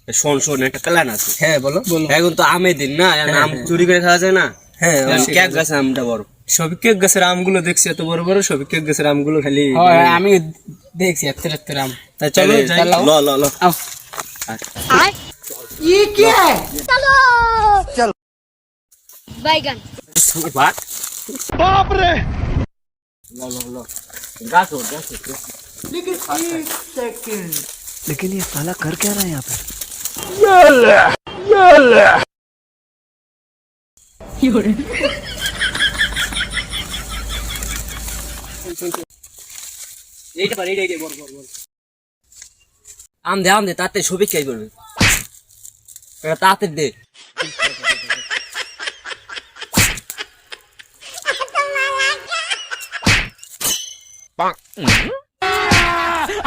শোন শোন একটা প্ল্যান আছে। হ্যাঁ বলো বলো। এখন তো আমের দিন না, এখন আম চুরি করে খাওয়া যায় না। হ্যাঁ কেক গাছে আমটা বড়, সবই কেক গাছের আমগুলো দেখছি এত বড় বড়, সবই কেক গাছের আমগুলো খালি আমি দেখছি এত এত আম। তাই চলো যাই। ল ল ল आओ। ये क्या है? चलो बैगन। बात बाप रे। ল ল ল गाछ हो गाछ। लेकिन एक सेकंड, लेकिन ये साला कर क्या रहा है यहाँ पर? এইটা পার এইটা বড় বড় বড় আম দে তাতে ছবি কে করবে, এটা তাতে দে।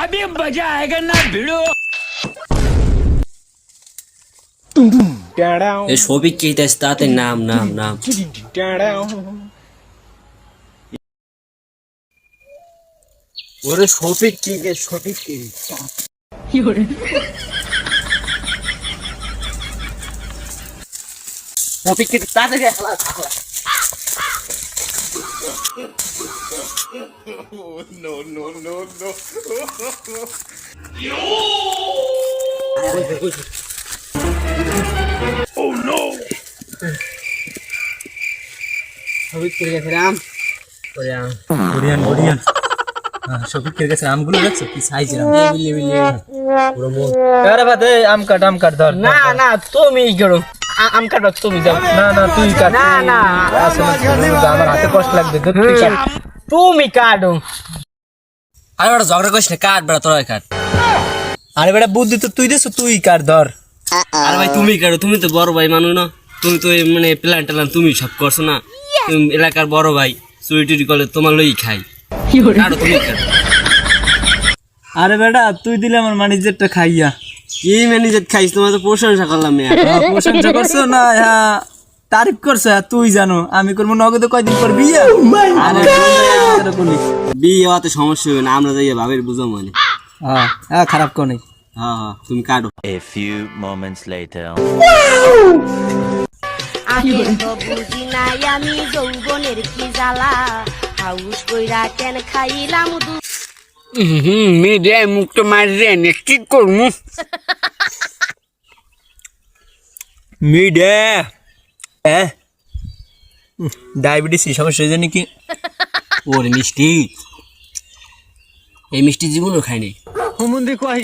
अभी मजा आएगा ना भिड़ो। এই ছবি কে দেশ তাতে নাম নাম নাম। ওরে ছবি কি কে ছবি কি ছবি কি তাতে গে খেলা খেলা। সবই কেক গাছের আম। ওরে আম बढ़िया बढ़िया। हाँ सभी केक गाছের আমগুলো দেখছো কি সাইজের আম, বিলি বিলি পুরো মোট। আরে বাদে আম কাট ধর। না না তুমি করো, আম কাটো তুমি যাও। না না তুই কাট। না না আসলে আমার হাতে কষ্ট লাগবে, তুই কাট। তুমি কাটো। আরে বড় ঝগড়া করিস না, কাট বড় তোরা কাট। আরে বেটা বুদ্ধি তো তুই দেছো, তুই কাট ধর। আরে ভাই তুমি কাটো, তুমি তো বড় ভাই মানুষ না, তুমি তো মানে প্ল্যান ট্যালান তুমি সব করছো না, তুমি এলাকার বড় ভাই, চুরি টুরি করলে তোমার লই খাই। কাটো তুমি কাটো। আরে বেটা তুই দিলে আমার ম্যানেজারটা খাইয়া। কি ম্যানেজার খাইস, তোমার তো প্রশংসা করলাম না। প্রশংসা করছো না, হ্যাঁ তারিফ করছো, তুই জানো আমি করবো নগদে কয়দিন পর বিয়ে। আরে বিয়ে হওয়াতে সমস্যা হবে না, আমরা যাই ভাবের বুঝো মানে। হ্যাঁ হ্যাঁ খারাপ কো নেই। হ্যাঁ হ্যাঁ তুমি কাটো। A few moments later. আগে তো বুঝি নাই আমি যৌবনের কি জ্বালা, হাউস কইরা কেন খাইলাম মিডিয়ায় মুখটা মারি রে, কি করবো মিডিয়া। হ্যাঁ ডায়াবেটিস সমস্যা হয়েছে নাকি? ওরে মিষ্টি, এই মিষ্টি জীবনও খাইনি। হুমুন্দি কয়